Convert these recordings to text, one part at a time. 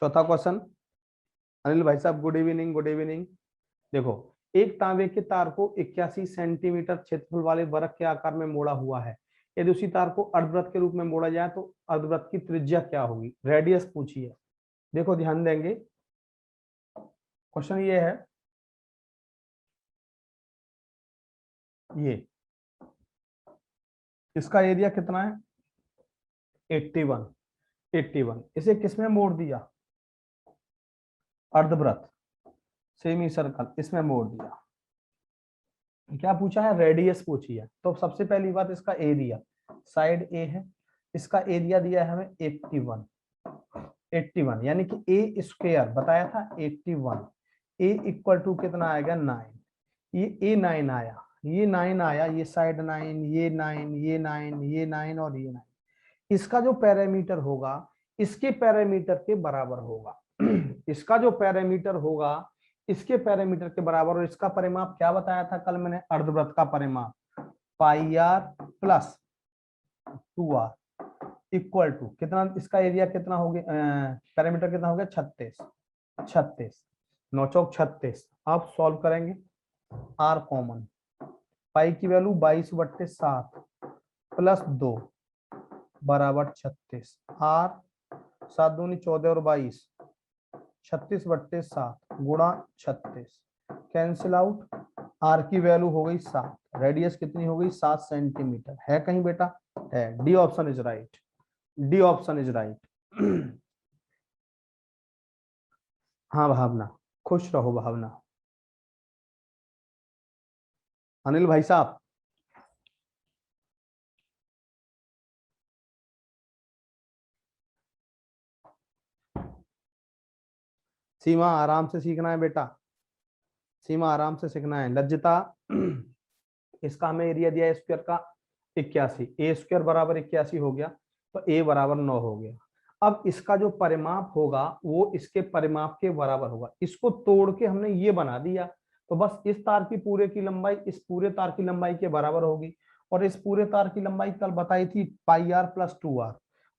चौथा क्वेश्चन, अनिल भाई साहब गुड इवनिंग, गुड इवनिंग। देखो, एक तांबे के तार को 81 सेंटीमीटर क्षेत्रफल वाले वृत्त के आकार में मोड़ा हुआ है। यदि उसी तार को अर्धवृत्त के रूप में मोड़ा जाए तो अर्धवृत्त की त्रिज्या क्या होगी? रेडियस पूछी है। देखो ध्यान देंगे, क्वेश्चन ये है, ये इसका एरिया कितना है? 81। 81 इसे किसमें मोड़ दिया? अर्धवृत्त, सेमी सर्कल, इसमें मोड़ दिया। क्या पूछा है? रेडियस पूछी है। तो सबसे पहली बात, इसका एरिया, साइड ए है, इसका एरिया दिया है हमें 81। 81 यानी कि ए स्क्वायर बताया था 81। ए इक्वल टू कितना आएगा? 9। ये ए 9 आया, ये 9 आया, ये साइड 9, ये 9, ये 9, ये 9 और ये 9। इसका जो पैरामीटर होगा इसके पैरामीटर के बराबर होगा। इसका जो पैरामीटर होगा इसके पैरामीटर के बराबर। और इसका परिमाप क्या बताया था कल मैंने? अर्धवृत्त का परिमाप pi R plus 2r equal to कितना? इसका एरिया कितना हो गया? पैरामीटर कितना हो गया? 36। 36 9 चौक 36। आप सॉल्व करेंगे, आर कॉमन, पाई की वैल्यू 22/7 प्लस 2 बराबर 36। आर 7 दूनी 14 और 22, 36/7 गुणा 36, कैंसिल आउट। आर की वैल्यू हो गई 7, रेडियस कितनी हो गई? 7 सेंटीमीटर। है कहीं बेटा? है। D option is right, D option is right. हाँ भावना, खुश रहो भावना। अनिल भाई साहब, सीमा आराम से सीखना है बेटा, सीमा आराम से सीखना है। लज्जता, इसका हमें एरिया दिया है स्क्वायर का 81, ए स्क्वायर बराबर 81 हो गया, तो ए बराबर 9 हो गया। अब इसका जो परिमाप होगा वो इसके परिमाप के बराबर होगा। इसको तोड़ के हमने ये बना दिया, तो बस इस तार की पूरे की लंबाई इस पूरे तार की लंबाई के बराबर होगी। और इस पूरे तार की लंबाई कल बताई थी पाई आर प्लस 2r।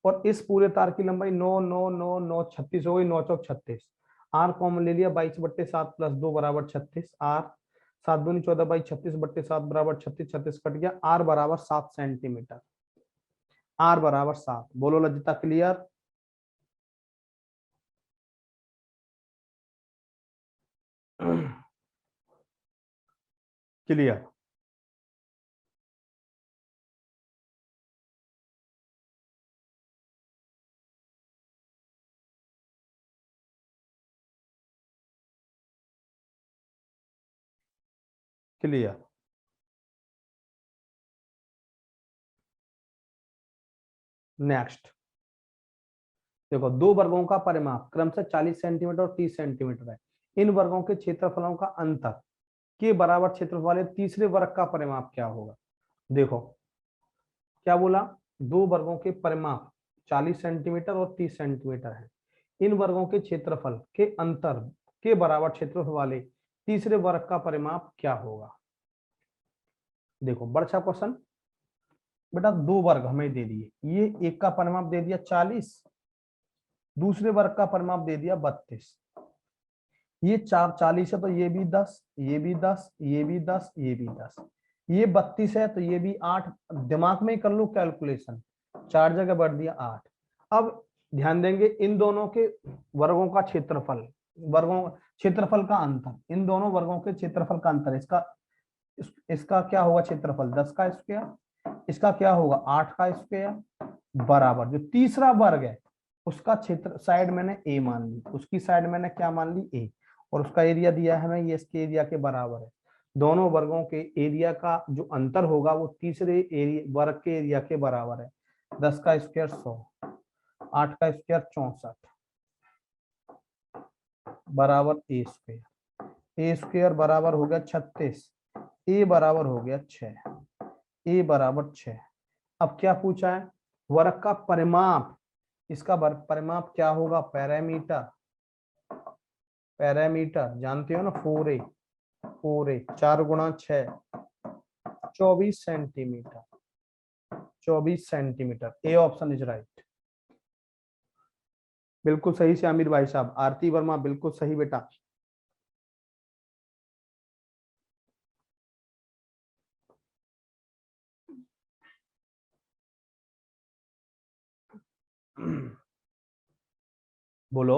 और इस पूरे तार की लंबाई 9 9 9 9 36 हो गई, 9 चौक 36। आर कॉमन ले लिया, 22/7 प्लस 2 बराबर 36। आर 7 दूनी 14 बाई 36/7 बराबर 36, 36 कट गया। आर बराबर 7 सेंटीमीटर। आर बराबर 7। बोलो लज्जता, क्लियर? क्लियर। क्लियर। नेक्स्ट देखो, दो वर्गों का परिमाप क्रमशः 40 सेंटीमीटर और 30 सेंटीमीटर है। इन वर्गों के क्षेत्रफलों का अंतर के बराबर क्षेत्रफल वाले तीसरे वर्ग का परिमाप क्या होगा? देखो क्या बोला, दो वर्गों के परिमाप 40 सेंटीमीटर और 30 सेंटीमीटर है। इन वर्गों के क्षेत्रफल के अंतर के बराबर क्षेत्रफल वाले तीसरे वर्ग का परिमाप क्या होगा? देखो बड़ा अच्छा क्वेश्चन बेटा। दो वर्ग हमें दे दिए, ये एक का परिमाप दे दिया 40, दूसरे वर्ग का परिमाप दे दिया 32। ये 4 40 है तो ये भी 10, ये भी 10, ये भी 10, ये भी 10, ये 32 है तो ये भी 8। दिमाग में ही कर लो कैलकुलेशन, 4 जगह बढ़ दिया 8। अब ध्यान देंगे इन दोनों के वर्गों का क्षेत्रफल, वर्गों क्षेत्रफल का अंतर, इन दोनों वर्गों के क्षेत्रफल का अंतर, इसका क्या होगा क्षेत्रफल? 10 का स्क्वायर, इसका क्या होगा? 8 का स्क्वायर बराबर जो तीसरा वर्ग है उसका क्षेत्र साइड मैंने ए मान ली, उसकी साइड मैंने क्या मान ली? ए। और उसका एरिया दिया है हमें, ये इसके एरिया के बराबर है। दोनों वर्गों के एरिया का जो अंतर होगा वो तीसरे एरिया वर्ग के एरिया के बराबर है। 10 का स्क्वायर 100, 8 का स्क्वायर 64 बराबर ए स्क्वायर। ए स्क्वायर बराबर हो गया 36, ए बराबर हो गया 6, ए बराबर 6। अब क्या पूछा है? वर्ग का परिमाप, इसका परिमाप क्या होगा? पैरामीटर, पैरामीटर जानते हो ना, 4a, 4a 4 गुणा 6 24 centimetre, 24 centimetre. A option is right. बिल्कुल सही से आमिर भाई साहब, आरती वर्मा बिल्कुल सही बेटा। बोलो।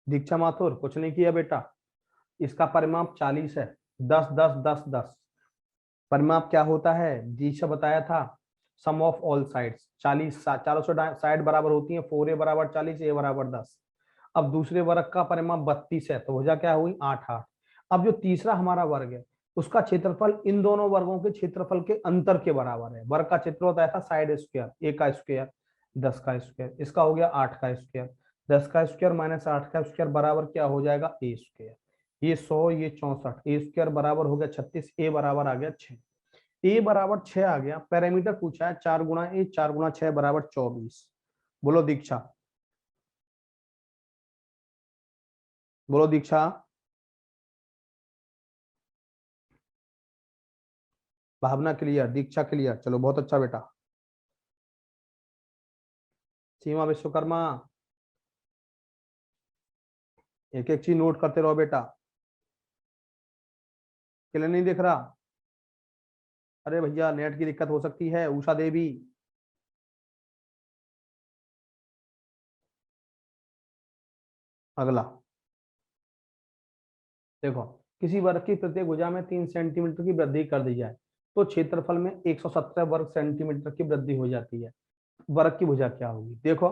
दीक्षा माथुर कुछ नहीं किया बेटा, इसका परिमाप 40 है। 10 10 10 10। परिमाप क्या होता है, दीक्षा बताया था, सम ऑफ ऑल साइड्स। 40 चारों साइड बराबर होती है, 4a बराबर 40, a बराबर 10। अब दूसरे वर्ग का परिमाप 32 है, तो भुजा क्या हुई 8 8। अब जो तीसरा हमारा वर्ग है, उसका क्षेत्रफल इन दोनों वर्गों के क्षेत्रफल के अंतर के बराबर है। वर्ग का क्षेत्र होता है साइड स्क्वायर, a का स्क्वायर 10 का स्क्वायर, इसका हो गया 8 का स्क्वायर। 10 का स्क्वायर माइनस 8 का स्क्वायर बराबर क्या हो जाएगा ए स्क्वायर। ये 100 ये 64, ए स्क्वायर बराबर हो गया 36, ए बराबर आ गया 6। ए बराबर 6 आ गया। पैरामीटर पूछा है 4 गुणा ए 4 गुणा 6 बराबर 24। बोलो दीक्षा, बोलो दीक्षा। भावना क्लियर, दीक्षा क्लियर, चलो बहुत अच्छा बेटा। सीमा विश्वकर्मा, एक एक चीज नोट करते रहो बेटा। क्लियर नहीं दिख रहा? अरे भैया नेट की दिक्कत हो सकती है, उषा देवी। अगला देखो, किसी वर्ग की प्रत्येक भुजा में 3 सेंटीमीटर की वृद्धि कर दी जाए तो क्षेत्रफल में 117 वर्ग सेंटीमीटर की वृद्धि हो जाती है। वर्ग की भुजा क्या होगी, देखो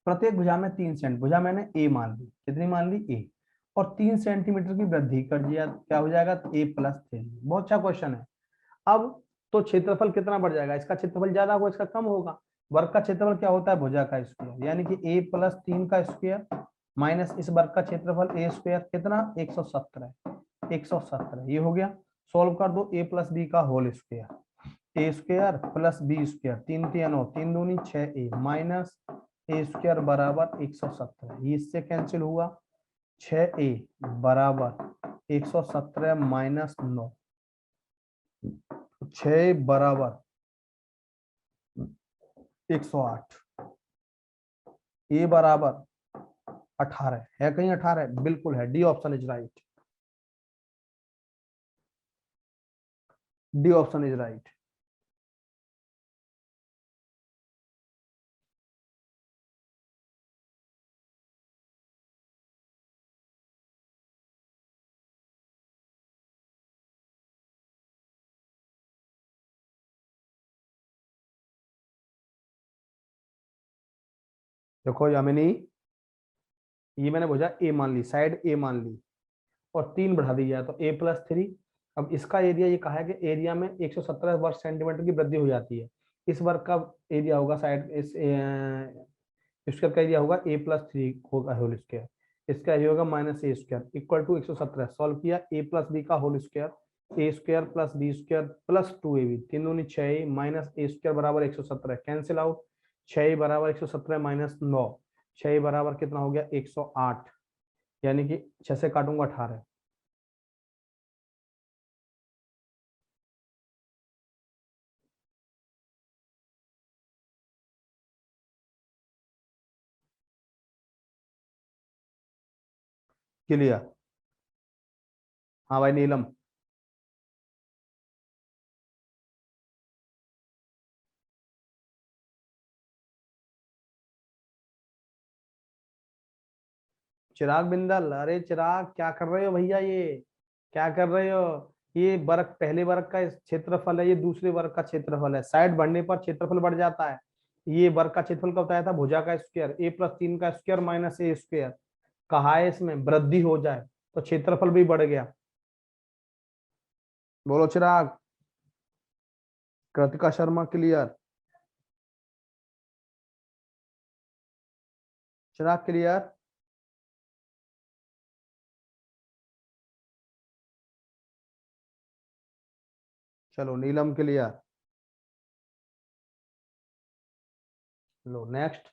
प्रत्येक भुजा में 3 सेंट, भुजा मैंने ए मान ली, कितनी मान ली ए, और 3 सेंटीमीटर की वृद्धि कर दिया, क्या हो जाएगा a+3। बहुत अच्छा क्वेश्चन है। अब तो क्षेत्रफल कितना बढ़ जाएगा, इसका क्षेत्रफल ज्यादा होगा इसका कम होगा। वर्ग का क्षेत्रफल क्या होता है, भुजा का स्क्वायर, यानी कि a+3 का स्क्वायर माइनस इस वर्ग का क्षेत्रफल ए स्क्वायर कितना 117, 117 ये हो गया। सोल्व कर दो, a+b का whole square, A square plus B square, 3 3 9 3 दूनी 6a माइनस ए स्क्वायर बराबर 117, ये इससे कैंसिल हुआ। 6a बराबर 117 माइनस 9, 6 बराबर 108, ए बराबर 18 है, कहीं 18 है, बिल्कुल है, D option is right, D option is right. देखो यामिनी, ये मैंने बोला ए मान ली, साइड ए मान ली और 3 बढ़ा दी जाए तो a+3। अब इसका एरिया ये कहा है कि एरिया में 117 वर्ग सेंटीमीटर की वृद्धि हो जाती है। इस वर्ग का एरिया होगा साइड इस स्क्वायर का एरिया होगा a+3 होगा होल स्क्वायर, इसका एरिया होगा minus A square equal to 117। Solve किया, a+b का whole square, A square plus B square plus 2ab, 3 दूनी 6 माइनस ए स्क्वायर बराबर 117 कैंसिल आउट। 6 बराबर 117 माइनस 9, 6 बराबर कितना हो गया 108, यानी कि 6 से काटूंगा 18। क्लियर? हाँ भाई नीलम। चिराग बिंदल, अरे चिराग क्या कर रहे हो भैया, ये क्या कर रहे हो? ये वर्ग पहले वर्ग का क्षेत्रफल है, ये दूसरे वर्ग का क्षेत्रफल है, साइड बढ़ने पर क्षेत्रफल बढ़ जाता है। ये वर्ग का क्षेत्रफल का बताया था भुजा का स्क्वायर, a+3 का स्क्वायर माइनस ए स्क्वायर, कहा है इसमें वृद्धि हो जाए तो क्षेत्रफल भी बढ़ गया। बोलो चिराग। कृतिका शर्मा क्लियर, चिराग क्लियर। चलो नीलम क्लियर। लो नेक्स्ट,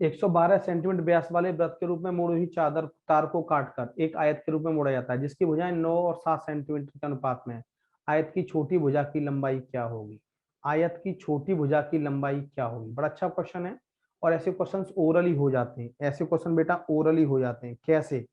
112 सेंटीमीटर व्यास वाले वृत्त के रूप में मुड़ी हुई चादर तार को काटकर एक आयत के रूप में मोड़ा जाता है जिसकी भुजाएं 9 और 7 सेंटीमीटर के अनुपात में है। आयत की छोटी भुजा की लंबाई क्या होगी? आयत की छोटी भुजा की लंबाई क्या होगी? बड़ा अच्छा क्वेश्चन है और ऐसे क्वेश्चन ओरली हो जाते हैं। ऐसे क्वेश्चन बेटा ओरली हो जाते हैं। कैसे?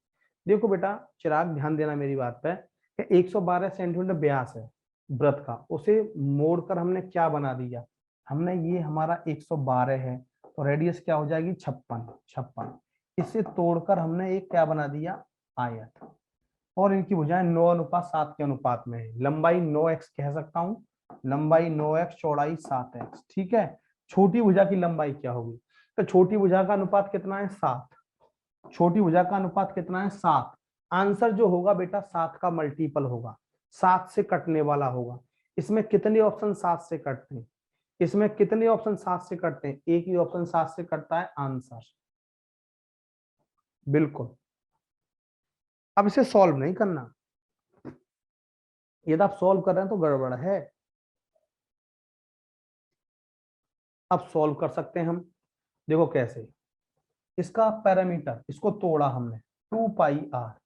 देखो बेटा चिराग, ध्यान देना मेरी बात पे कि 112 सेंटीमीटर व्यास है वृत्त का, उसे मोड़कर हमने क्या बना दिया? हमने ये हमारा 112 है तो रेडियस क्या हो जाएगी? 56। इसे तोड़कर हमने एक क्या बना दिया? आयत। और इनकी भुजाएं 9:7 के अनुपात में है। लंबाई 9x कह सकता हूं, लंबाई 9x, चौड़ाई 7x। ठीक है, छोटी भुजा की लंबाई क्या होगी? तो छोटी भुजा का अनुपात कितना है? 7। छोटी भुजा का अनुपात कितना है? 7। आंसर जो होगा बेटा 7 का मल्टीपल होगा, 7 से कटने वाला होगा। इसमें कितने ऑप्शन 7 से कटते हैं? इसमें कितने ऑप्शन 7 से कटते हैं? एक ही ऑप्शन 7 से कटता है, आंसर। बिल्कुल। अब इसे सॉल्व नहीं करना, यदि आप सॉल्व कर रहे हैं तो गड़बड़ है। अब सॉल्व कर सकते हैं हम। देखो कैसे, इसका पैरामीटर, इसको तोड़ा हमने, 2 पाई आर।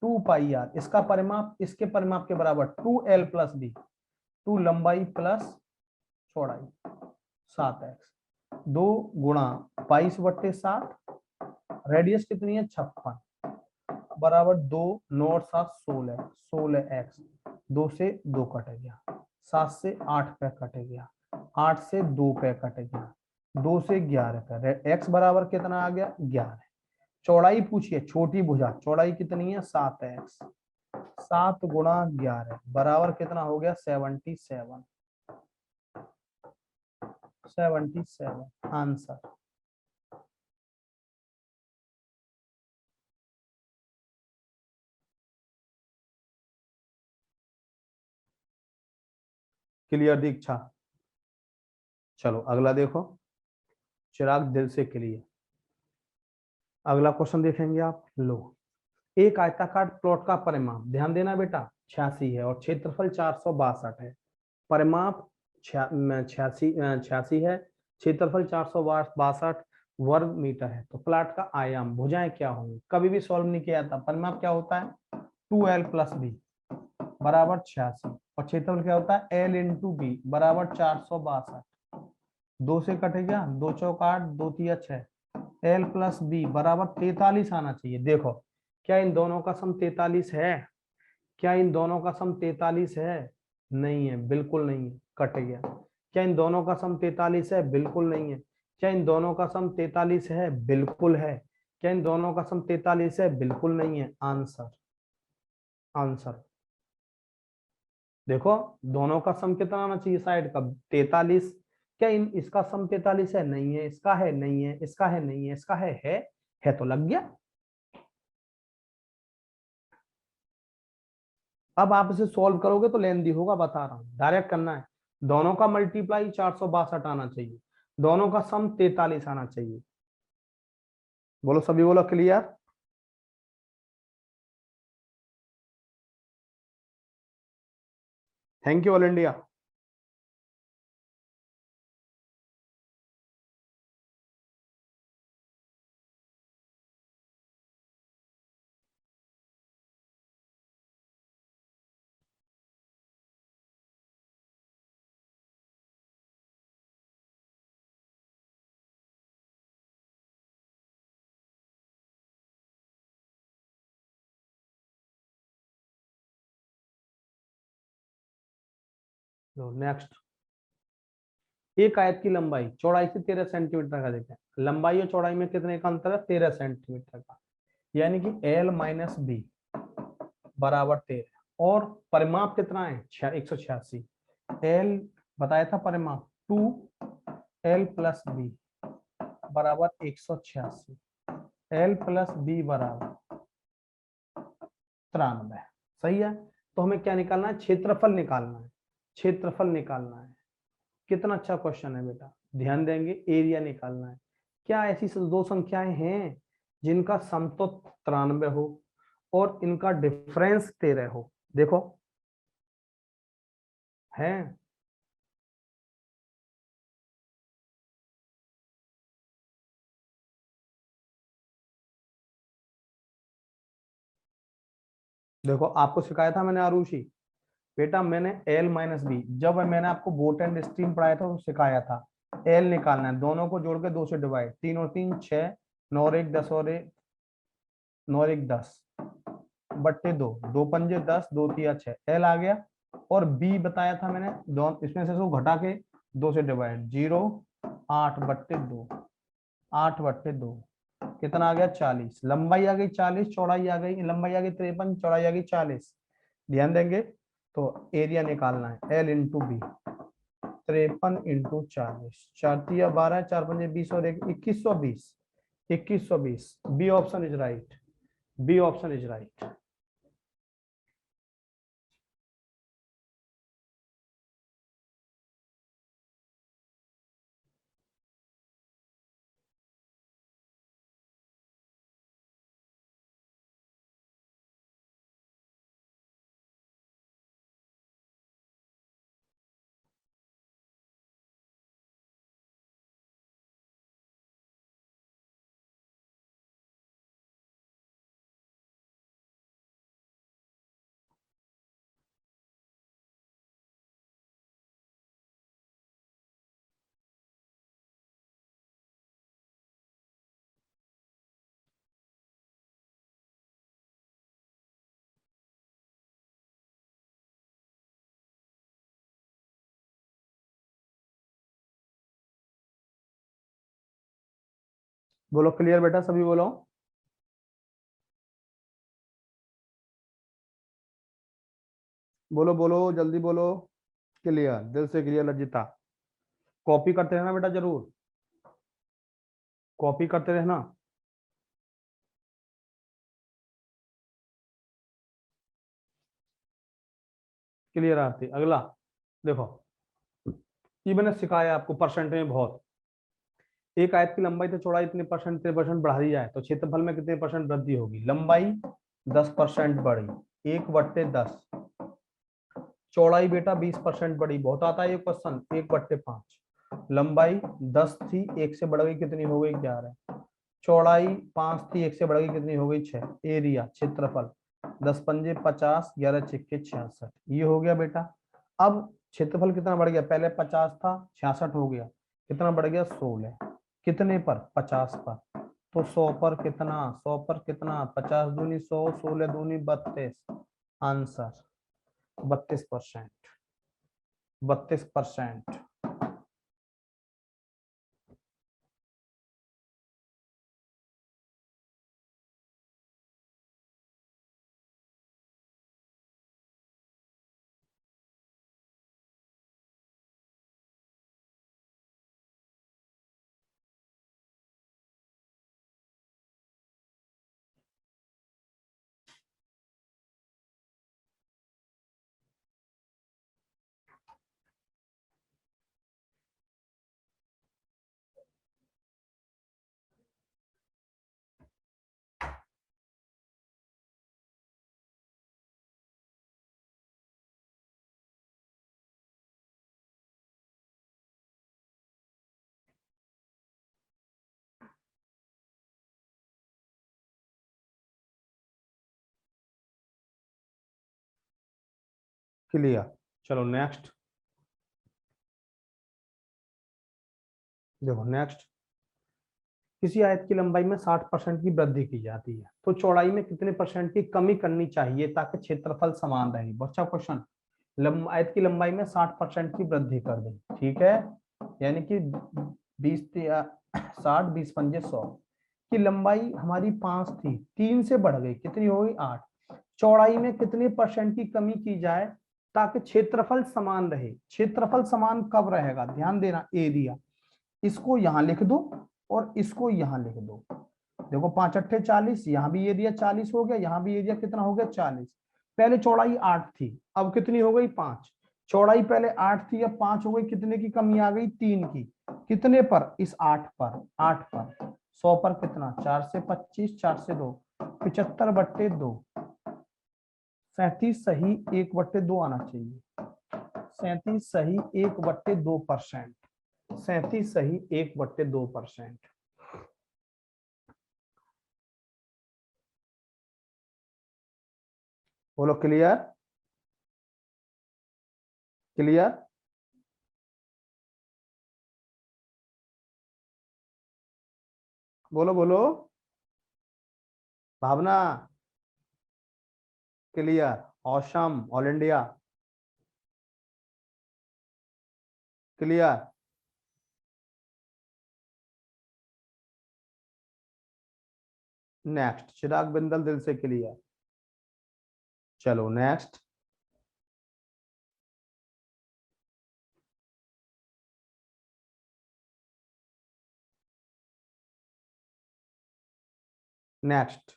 2 पाई आर इसका परिमाप इसके परिमाप के बराबर 2l+b। 2 लंबाई प्लस चौड़ाई 7x। 2 गुणा 22/7, रेडियस कितनी है? 56 बराबर 2, 9 और 7 16, 16x। 2 से 2 कट गया, 7 से 8 पे कट गया, 8 से 2 पे कट गया, 2 से 11 पे। x बराबर कितना आ गया? 11। चौड़ाई पूछिए, छोटी भुजा चौड़ाई कितनी है? 7x। 7 गुणा 11 बराबर कितना हो गया? 77। 77 आंसर। क्लियर दीक्षा? चलो अगला देखो, चिराग दिल से क्लियर। अगला क्वेश्चन देखेंगे आप। लो, एक आयताकार प्लॉट का परिमाप, ध्यान देना बेटा, 86 है और क्षेत्रफल 462 है। परिमाप 86 है, क्षेत्रफल 462 वर्ग मीटर है। तो प्लॉट का आयाम, भुजाएं क्या होंगी? कभी भी सॉल्व नहीं किया था। परिमाप क्या होता है? 2l+b बराबर 86 और क्षेत्रफल क्या होता है? l×b बराबर 462। 2 से कटे गया, 2 चौक 8, 2 तिया 6। l+b बराबर 43 आना चाहिए। देखो, क्या इन दोनों का सम 43 है? क्या इन दोनों का सम 43 है? नहीं है, बिल्कुल नहीं है, कट गया। क्या इन दोनों का सम 43 है? बिल्कुल नहीं है। क्या इन दोनों का सम 43 है? बिल्कुल है। क्या इन दोनों का सम 43 है? बिल्कुल नहीं है, आंसर। आंसर देखो, दोनों का सम कितना आना चाहिए साइड का? 43। क्या इन इसका सम 43 है? नहीं है। इसका है? नहीं है। इसका है? नहीं है। इसका है तो लग गया। अब आप इसे सॉल्व करोगे तो लेंदी होगा, बता रहा हूं, डायरेक्ट करना है। दोनों का मल्टीप्लाई 462 आना चाहिए, दोनों का सम 43 आना चाहिए। बोलो सभी, बोलो clear? Thank you all India. Next, एक आयत की लंबाई चौड़ाई से 13 सेंटीमीटर का देखें। लंबाई और चौड़ाई में कितने का अंतर है? 13 सेंटीमीटर का। यानी कि l-b बराबर 13 और परिमाप कितना है? 186। एल बताया था परिमाप 2l+b बराबर 186। l+b बराबर 93। सही है। तो हमें क्या निकालना है? क्षेत्रफल निकालना है। क्षेत्रफल निकालना है। कितना अच्छा क्वेश्चन है बेटा, ध्यान देंगे। एरिया निकालना है। क्या ऐसी दो संख्याएं हैं जिनका समतुल्य 93 हो और इनका डिफरेंस 13 हो? देखो, है। देखो आपको सिखाया था मैंने आरुषि, बेटा मैंने एल माइनस बी, जब मैंने आपको बोट एंड स्ट्रीम पढ़ाया था तो सिखाया था एल निकालना है, दोनों को जोड़ के 2 से डिवाइड, 3 और 3 6, 9 और 1 10 और 1 9 और 1 10 बट्टे 2, 2 पंजे 10, 2 तिया 6, एल आ गया। और बी बताया था मैंने, दोनों इसमें से इसको घटा के 2 से डिवाइड, 0 8 बट्टे 2, 8 बट्टे 2 कितना आ गया 40, लंबाई आ गई 40, चौड़ाई आ गई, लंबाई आ गई 53, चौड़ाई आ गई 40। ध्यान देंगे तो एरिया निकालना है एल इंटू बी, 53 इंटू 40, 4 तिया 12, 4 पंजे 20 और 1 2120, 2120। B option is right, B option is right. बोलो क्लियर बेटा, सभी बोलो। बोलो बोलो जल्दी बोलो। क्लियर, दिल से क्लियर लज्जिता। कॉपी करते रहना बेटा जरूर, कॉपी करते रहना। क्लियर आती। अगला देखो, ये मैंने सिखाया आपको परसेंट में बहुत। एक आयत की लंबाई तो चौड़ाई इतने परसेंट, इतने परसेंट बढ़ा दी जाए तो क्षेत्रफल में कितने परसेंट वृद्धि होगी? लंबाई 10% बढ़ी, 1/10। चौड़ाई बेटा 20% बढ़ी, बहुत आता है ये क्वेश्चन, 1/5। लंबाई 10 थी, 1 से बढ़ गई, कितनी हो गई? 11। चौड़ाई 5 थी, 1 से बढ़ गई, कितनी हो गई? 6। एरिया क्षेत्रफल 10 पंजे 50, 11 छिक्के 66, ये हो गया बेटा। अब क्षेत्रफल कितना बढ़ गया? पहले 50 था, 66 हो गया, कितना बढ़ गया? 16। कितने पर? 50 पर। तो 100 पर कितना? 100 पर कितना? 50 दूनी 100, 16 दूनी 32। आंसर 32%, 32%। क्लियर। चलो नेक्स्ट देखो, नेक्स्ट किसी आयत की लंबाई में 60% की वृद्धि की जाती है तो चौड़ाई में कितने परसेंट की कमी करनी चाहिए ताकि क्षेत्रफल समान रहे? बहुत अच्छा क्वेश्चन। आयत की लंबाई में 60% की वृद्धि कर दें, ठीक है, यानी कि 20 60 20 पंजे 100 की लंबाई हमारी 5 थी, 3 से बढ़ गई, कितनी हो गई? 8। चौड़ाई में कितने परसेंट की कमी की जाए ताकि क्षेत्रफल समान रहे? क्षेत्रफल समान कब रहेगा? ध्यान देना, एरिया, इसको यहां लिख दो और इसको यहां लिख दो। देखो 5 अट्ठे 40, यहां भी एरिया 40 हो गया, यहां भी एरिया कितना हो गया? 40। पहले चौड़ाई 8 थी, अब कितनी हो गई? 5। चौड़ाई पहले 8 थी, अब 5 हो गई, कितने की कमी आ गई? 3 की। कितने पर? इस 8 पर, 8 पर। 100 पर कितना? 4 से 25, 4 से 2, 75/2। 37 सही 1/2 आना चाहिए। 37 सही 1/2%। 37 सही 1/2%। बोलो क्लियर, क्लियर। बोलो बोलो, Bhavna, clear, awesome, all India, clear. Next, Chirag Bindal, दिल से क्लियर। चलो नेक्स्ट। नेक्स्ट,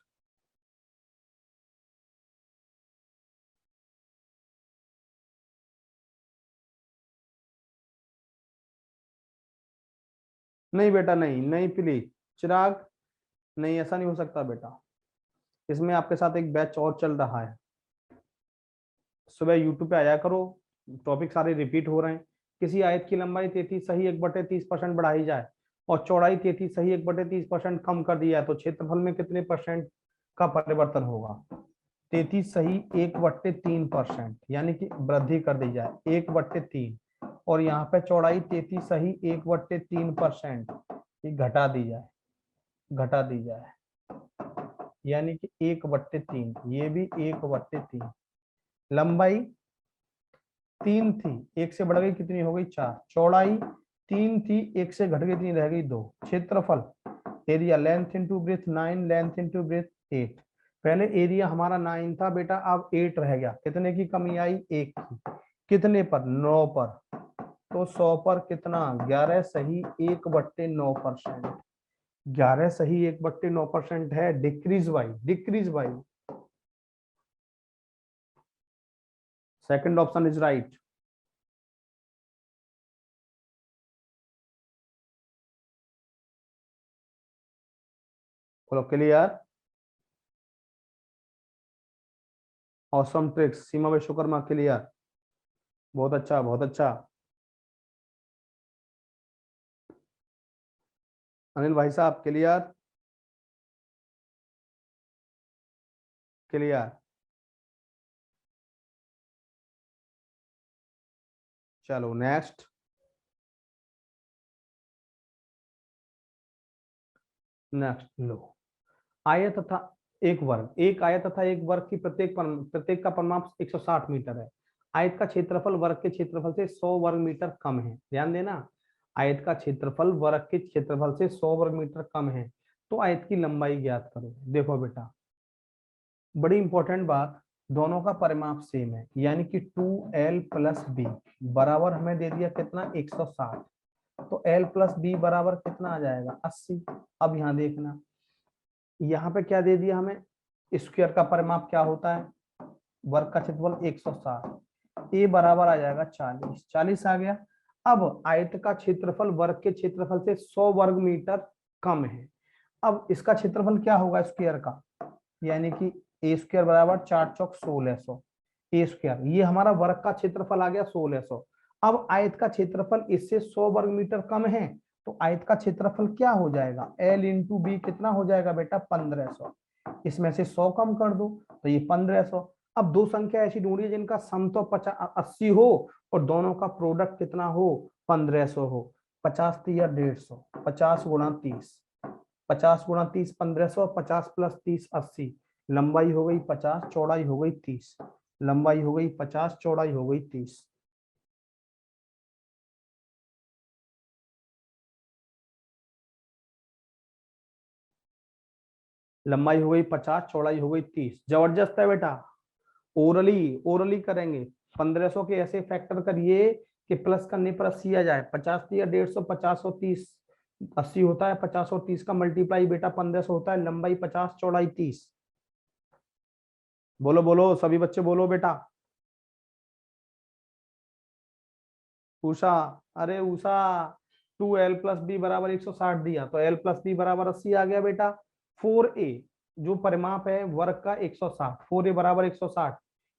नहीं बेटा, नहीं नहीं प्लीज चिराग, नहीं ऐसा नहीं हो सकता बेटा। इसमें आपके साथ एक बैच और चल रहा है, सुबह यूट्यूब पे आया करो, टॉपिक सारे रिपीट हो रहे हैं। किसी आयत की लंबाई 33 सही 1/30% बढ़ाई जाए और चौड़ाई 33 सही 1/30% कम कर दिया है तो क्षेत्रफल में कितने परसेंट का परिवर्तन होगा? 33 सही 1/3%, यानी कि वृद्धि कर दी जाए 1/3, और यहाँ पे चौड़ाई 33 सही 1/3%, ये घटा दी जाए, घटा दी जाए, यानी कि 1/3, ये भी 1/3। लंबाई 3 थी, एक से बढ़ गई कितनी हो गई 4, चौड़ाई 3 थी, एक से घट गई कितनी रह गई 2, क्षेत्रफल area length into breadth 9, length into breadth 8। पहले एरिया हमारा 9 था बेटा, अब 8 रह गया, कितने की कमी आई? 1 की। कितने पर? 9 पर। तो 100 पर कितना? 11 सही 1/9%। 11 सही 1/9% है, decrease by, decrease by. Second option is right. बोलो क्लियर, ऑसम ट्रिक्स, सीमा विश्वकर्मा, क्लियर, बहुत अच्छा बहुत अच्छा। अनिल भाई साहब क्लियर, क्लियर। चलो नेक्स्ट। नेक्स्ट लो, आयत तथा एक वर्ग, एक आयत तथा एक वर्ग की प्रत्येक का परिमाप 160 मीटर है। आयत का क्षेत्रफल वर्ग के क्षेत्रफल से 100 वर्ग मीटर कम है। ध्यान देना, आयत का क्षेत्रफल वर्ग के क्षेत्रफल से 100 वर्ग मीटर कम है, तो आयत की लंबाई ज्ञात करो। देखो बेटा, बड़ी इंपॉर्टेंट बात, दोनों का परिमाप सेम है, यानी कि 2l प्लस बी बराबर हमें दे दिया कितना? 160। तो l प्लस बी बराबर कितना आ जाएगा? 80। अब यहाँ देखना, यहाँ पे क्या दे दिया हमें? स्क्वायर का परिमाप क्या होता है? वर्ग का क्षेत्रफल 160, ए बराबर आ जाएगा 40, 40 आ गया। अब आयत का क्षेत्रफल वर्ग के क्षेत्रफल से 100 वर्ग मीटर कम है। अब इसका क्षेत्रफल क्या होगा स्क्वायर का? यानी कि ए स्क्वायर बराबर 4 चौक 1600, ए स्क्वायर, ये हमारा वर्ग का क्षेत्रफल आ गया 1600। अब आयत का क्षेत्रफल इससे 100 वर्ग मीटर कम है, तो आयत का क्षेत्रफल क्या हो जाएगा? एल इंटू बी कितना हो जाएगा बेटा? 1500। इसमें से 100 कम कर दो तो ये 1500। अब दो संख्या ऐसी ढूंढिए जिनका सम तो 80 हो और दोनों का प्रोडक्ट कितना हो? 1500 हो। 50 या 150, 50 गुणा 30, 50 गुणा 30 1500, 50 प्लस 30 80। लंबाई हो गई 50, चौड़ाई हो गई 30, लंबाई हो गई 50, चौड़ाई हो गई 30। लंबाई हो गई 50, चौड़ाई हो गई 30। जबरदस्त है बेटा। ओरली, ओरली करेंगे। 1500 के ऐसे फैक्टर करिए कि प्लस करने पर 80 आ जाए। 50 या 150, 50 और 30 80 होता है, 50 और 30 का मल्टीप्लाई बेटा 1500 होता है। लंबाई 50, चौड़ाई 30। बोलो बोलो सभी बच्चे बोलो बेटा। उषा, अरे उषा, 2l प्लस बी बराबर 160 दिया तो l प्लस बी बराबर 80 आ गया बेटा। 4a जो परिमाप है वर्ग का 160, 4a बराबर 160,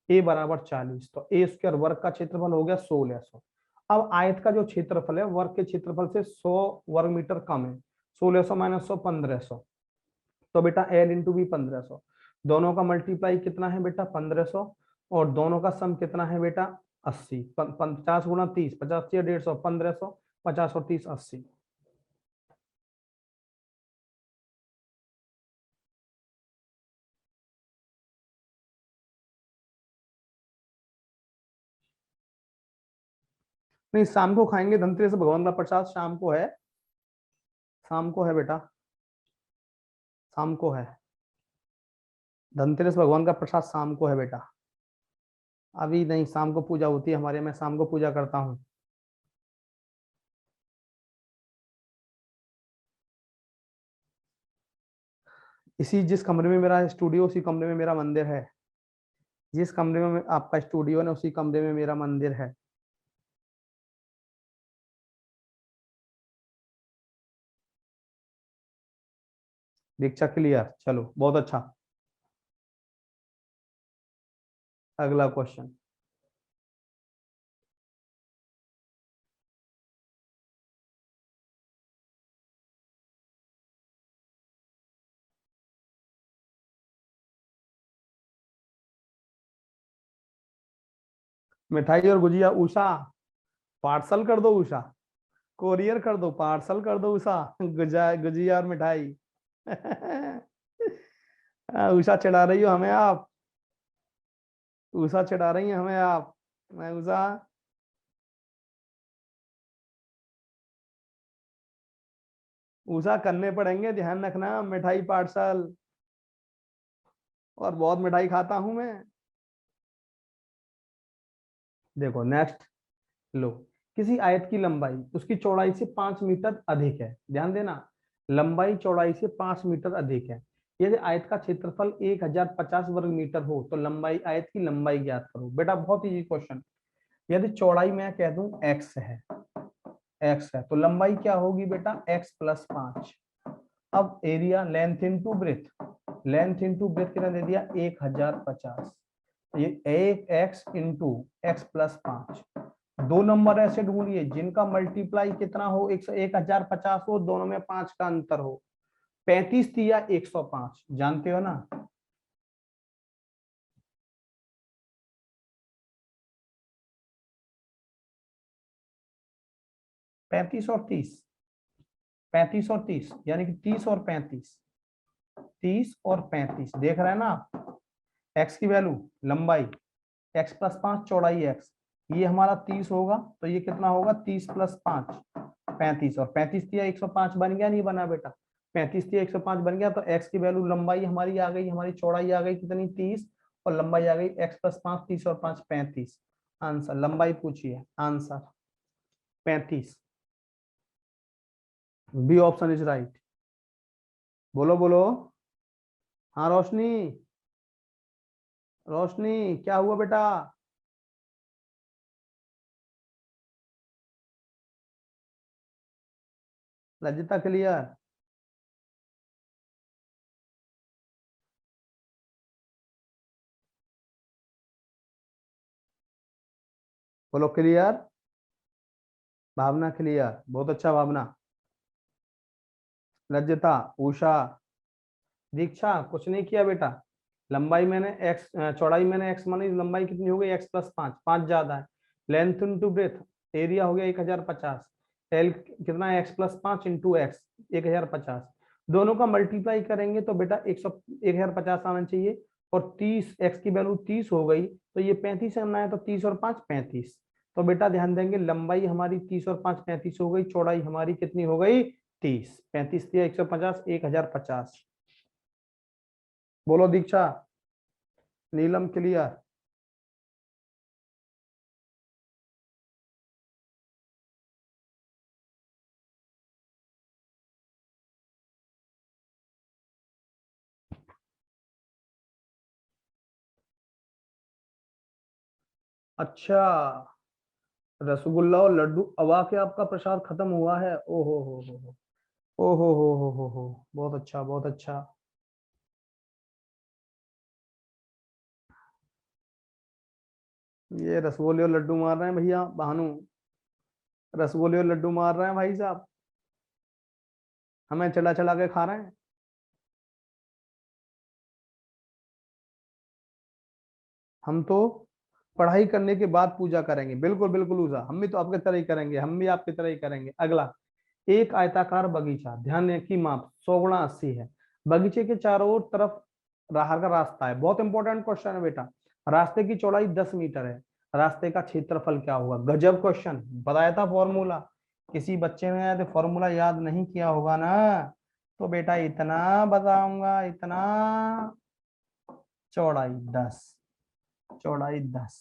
a बराबर 40, तो a स्क्वायर वर्ग का क्षेत्रफल हो गया 1600। अब आयत का जो क्षेत्रफल है वर्ग के क्षेत्रफल से 100 वर्ग मीटर कम है, 1600 माइनस 100 1500, तो बेटा l इंटू बी 1500। दोनों का मल्टीप्लाई कितना है बेटा 1500, और दोनों का सम कितना है बेटा 80। 50 गुणा 30, 50 या 150, 1500, 50 और 30 80। नहीं, शाम को खाएंगे, धनतेरस भगवान का प्रसाद शाम को है, शाम को है बेटा, शाम को है। धनतेरस भगवान का प्रसाद शाम को है बेटा, अभी नहीं। शाम को पूजा होती है हमारे, मैं शाम को पूजा करता हूँ। इसी जिस कमरे में मेरा स्टूडियो, उसी कमरे में मेरा मंदिर है। जिस कमरे में आपका स्टूडियो है, उसी कमरे में मेरा मंदिर है। दीक्षा क्लियर, चलो बहुत अच्छा। अगला क्वेश्चन। मिठाई और गुजिया उषा, पार्सल कर दो उषा, कोरियर कर दो, पार्सल कर दो उषा, गुजिया और मिठाई। उषा चढ़ा रही हो हमें आप, उषा चढ़ा रही हैं हमें आप। मैं उषा, उषा करने पड़ेंगे, ध्यान रखना, मिठाई पार्सल। और बहुत मिठाई खाता हूं मैं। देखो नेक्स्ट, लो, किसी आयत की लंबाई उसकी चौड़ाई से 5 मीटर अधिक है, ध्यान देना, लंबाई चौड़ाई से 5 मीटर अधिक है। यदि आयत का क्षेत्रफल 1050 वर्ग मीटर हो तो लंबाई, आयत की लंबाई ज्ञात करो। बेटा बहुत इजी क्वेश्चन। यदि चौड़ाई मैं कह दूं x है, x है, तो लंबाई क्या होगी बेटा x+5। अब area, length into breadth, length into breadth कितना दे दिया 1050। ये एक x इंटू x+5। दो नंबर ऐसे ढूंढिए जिनका मल्टीप्लाई कितना हो 1050 हो, दोनों में 5 का अंतर हो। 35 थी या 105, जानते हो ना। 35 और 30, 35 और 30 यानी कि 30 और 35, 30 और 35, देख रहे हैं ना आप। एक्स की वैल्यू, लंबाई x+5, चौड़ाई x, ये हमारा 30 होगा, तो ये कितना होगा 30+5, 35, और 35 दिया 105 बन गया, नहीं बना बेटा। 35 दिया 105 बन गया, तो x की वैल्यू, लंबाई हमारी आ गई, हमारी चौड़ाई आ गई कितनी 30, और लंबाई आ गई x+5, 30 और 5 35। आंसर, लंबाई पूछिए, answer 35। B option is right. बोलो बोलो। हाँ रोशनी, रोशनी क्या हुआ बेटा। रजिता क्लियर, बोलो क्लियर। भावना क्लियर, बहुत अच्छा भावना। रजता, उषा, दीक्षा कुछ नहीं किया बेटा। लंबाई मैंने एक्स, चौड़ाई मैंने एक्स मानी, लंबाई कितनी हो गई x+5, 5 ज्यादा है। लेंथ इंटू ब्रेथ, एरिया हो गया 1050, एल कितना है x+5 इंटू एक्स, 1050। दोनों का मल्टीप्लाई करेंगे तो बेटा 1050 आना चाहिए, और 30, एक्स की वैल्यू 30 हो गई, तो ये 35 आना है, तो 30 और 5 35। तो बेटा ध्यान देंगे, लंबाई हमारी 30 और 5 35 हो गई, चौड़ाई हमारी कितनी हो गई 30, 35 दिया 150, 1050। बोलो दीक्षा, नीलम क्लियर। अच्छा, रसगुल्ला और लड्डू अवा के आपका प्रसाद खत्म हुआ है, ओ हो, ओ हो, बहुत अच्छा बहुत अच्छा। ये रसगुल्ले और लड्डू मार रहे हैं भैया भानु, रसगुल्ले और लड्डू मार रहे हैं भाई साहब, हमें चला चला के खा रहे हैं। हम तो पढ़ाई करने के बाद पूजा करेंगे। बिल्कुल बिल्कुल ऊषा, हम भी तो आपके तरह ही करेंगे, हम भी आपकी तरह ही करेंगे। अगला, एक आयताकार बगीचा, ध्यान दें कि माप 100 गुणा 80 है। बगीचे के चारों ओर तरफ राहर का रास्ता है। बहुत इंपॉर्टेंट क्वेश्चन है बेटा। रास्ते की चौड़ाई 10 मीटर है, रास्ते का क्षेत्रफल क्या होगा? गजब क्वेश्चन, बताया था फॉर्मूला। किसी बच्चे ने यदि फॉर्मूला याद नहीं किया होगा ना, तो बेटा इतना बताऊंगा, इतना। चौड़ाई 10, चौड़ाई 10,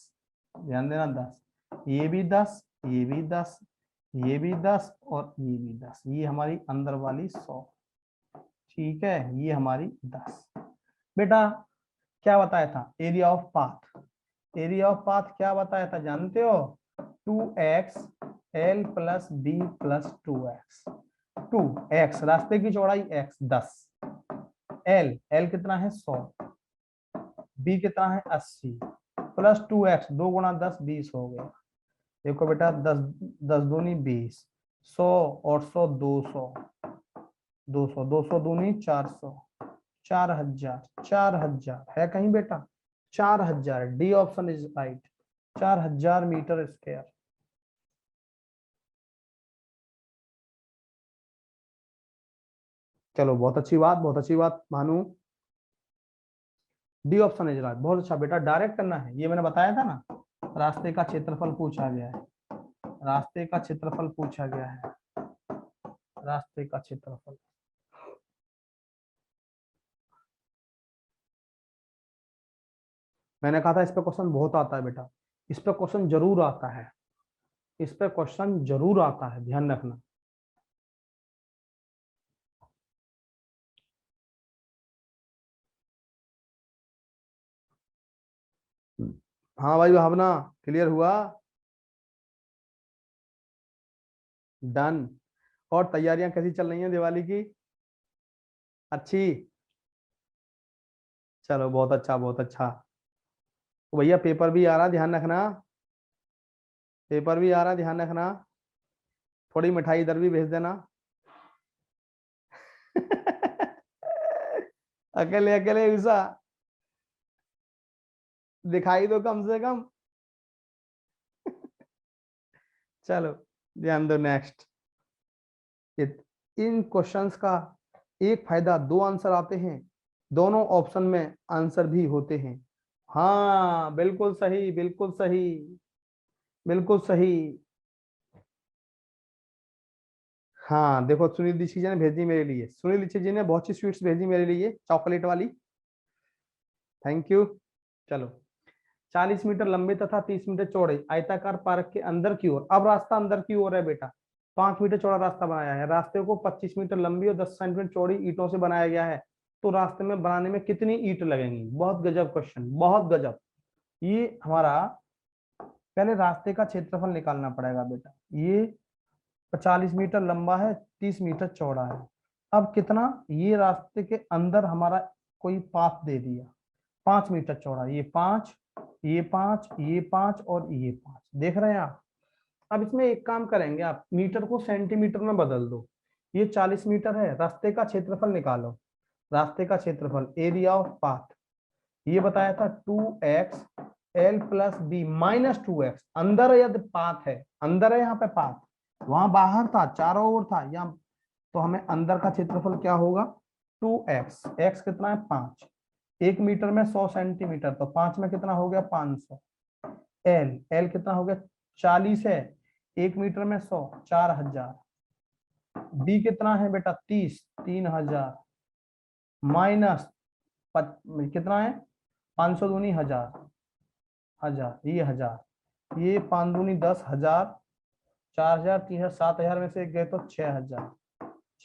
ध्यान देना 10, ये भी 10, ये भी 10, ये भी 10 और ये भी 10। ये हमारी अंदर वाली 100, ठीक है, ये हमारी 10। बेटा क्या बताया था? Area of path. Area of path क्या बताया था जानते हो? 2x l plus b plus 2x। 2x रास्ते की चौड़ाई x 10, l कितना है 100, b कितना है 80, प्लस 2x 2 गुणा 10 20 हो गया। देखो बेटा 10 10 दूनी 20, 100 और 100 200, 200 200 दूनी 400, 4000, 4000 है कहीं बेटा? 4000, D option is right, 4000 metre square. चलो बहुत अच्छी बात, बहुत अच्छी बात Bhanu, D option is right. बहुत अच्छा बेटा, डायरेक्ट करना है, ये मैंने बताया था ना। रास्ते का क्षेत्रफल पूछा गया है, रास्ते का क्षेत्रफल पूछा गया है, रास्ते का क्षेत्रफल। मैंने कहा था इस पे क्वेश्चन बहुत आता है बेटा, इस पे क्वेश्चन जरूर आता है, इस पे क्वेश्चन जरूर आता है, ध्यान रखना। हाँ भाई भावना, क्लियर हुआ? डन। और तैयारियां कैसी चल रही हैं दिवाली की? अच्छी? चलो बहुत अच्छा, बहुत अच्छा। तो भैया पेपर भी आ रहा, ध्यान रखना, पेपर भी आ रहा, ध्यान रखना। थोड़ी मिठाई इधर भी भेज देना। अकेले अकेले विसा दिखाई दो कम से कम। चलो ध्यान दो, नेक्स्ट। इन क्वेश्चंस का एक फायदा, दो आंसर आते हैं, दोनों ऑप्शन में आंसर भी होते हैं। हाँ बिल्कुल सही, बिल्कुल सही, बिल्कुल सही। हाँ देखो, सुनील दीक्षित जी ने भेजी मेरे लिए, सुनील दीक्षित जी ने बहुत सी स्वीट्स भेजी मेरे लिए, चॉकलेट वाली। Thank you. चलो, 40 मीटर लंबे तथा 30 मीटर चौड़े आयताकार पार्क के अंदर की ओर, अब रास्ता अंदर की ओर है बेटा। 5 मीटर चौड़ा रास्ता बनाया है, रास्ते को 25 मीटर लंबी और 10 सेंटीमीटर चौड़ी ईंटों से बनाया गया है। तो रास्ते में बनाने में कितनी ईंट लगेंगी? बहुत गजब क्वेश्चन, बहुत गजब। ये हमारा पहले रास्ते का क्षेत्रफल निकालना पड़ेगा बेटा। ये 40 मीटर लंबा है, 30 मीटर चौड़ा है। अब कितना, ये रास्ते के अंदर हमारा कोई पाथ दे दिया, 5 मीटर चौड़ा, ये 5, ये 5, ये 5 और ये 5, देख रहे हैं आप? अब इसमें एक काम करेंगे, आप मीटर को सेंटीमीटर में बदल दो। ये 40 मीटर है, रास्ते का क्षेत्रफल निकालो। रास्ते का क्षेत्रफल, एरिया ऑफ पाथ, ये बताया था 2x l plus B minus 2x। अंदर है यदि पाथ है, अंदर है यहाँ पे पाथ, वहां बाहर था, चारों ओर था यहाँ, तो हमें अंदर का क्षेत्रफल क्या होगा? 2x, x कितना है 5, 1 मीटर में 100 सेंटीमीटर, तो 5 में कितना हो गया 500। l कितना हो गया 40 है, 1 मीटर में 100, 4000। b कितना है बेटा 30, 3000, माइनस कितना है 500 दूनी 1000, 1000, ये 1000, ये 5 दूनी 10,000, 4000, 3000, 7000 में से गए तो 6000,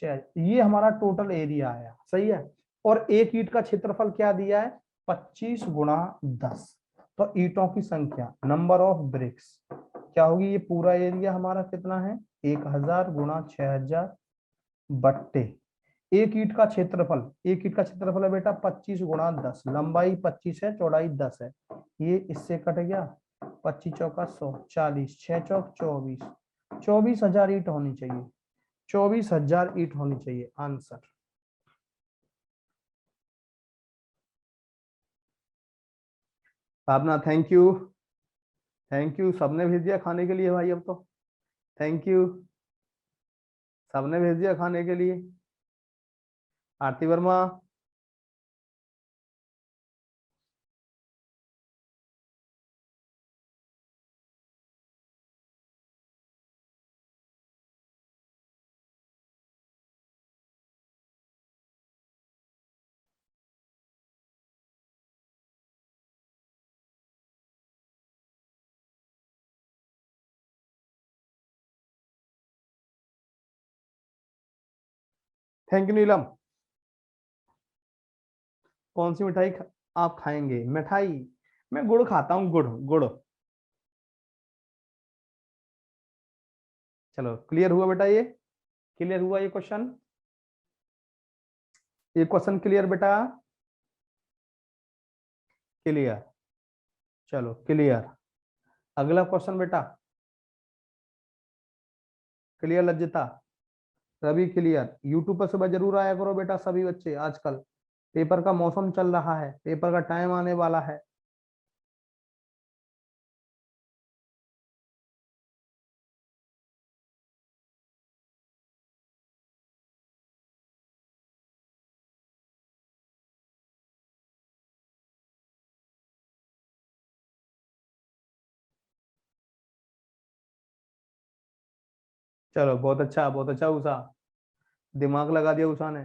6000। ये हमारा टोटल एरिया आया, सही है। और एक ईंट का क्षेत्रफल क्या दिया है? 25 गुणा 10। तो ईंटों की संख्या, नंबर ऑफ ब्रिक्स क्या होगी? ये पूरा एरिया हमारा कितना है? 1000 गुणा 6000 बट्टे एक ईंट का क्षेत्रफल। एक ईंट का क्षेत्रफल है बेटा 25 गुणा 10, लंबाई 25 है, चौड़ाई 10 है। ये इससे कट गया, 25 चौका 100, 40, 6 चौक 24, 24,000 ईंट होनी चाहिए, 24,000 ईंट होनी चाहिए आंसर। अपना थैंक यू, थैंक यू, सबने भेज दिया खाने के लिए भाई अब तो। थैंक यू, सबने भेज दिया खाने के लिए। आरती वर्मा, थैंक यू नीलम। कौन सी मिठाई आप खाएंगे? मिठाई, मैं गुड़ खाता हूँ, गुड़ गुड़। चलो क्लियर हुआ बेटा, ये क्लियर हुआ ये क्वेश्चन, ये क्वेश्चन क्लियर बेटा, क्लियर। चलो क्लियर। अगला क्वेश्चन बेटा, क्लियर लज्जिता, रवि क्लियर। यूट्यूब पर सुबह जरूर आया करो बेटा सभी बच्चे, आजकल पेपर का मौसम चल रहा है, पेपर का टाइम आने वाला है। चलो बहुत अच्छा, बहुत अच्छा उषा, दिमाग लगा दिया उषा ने।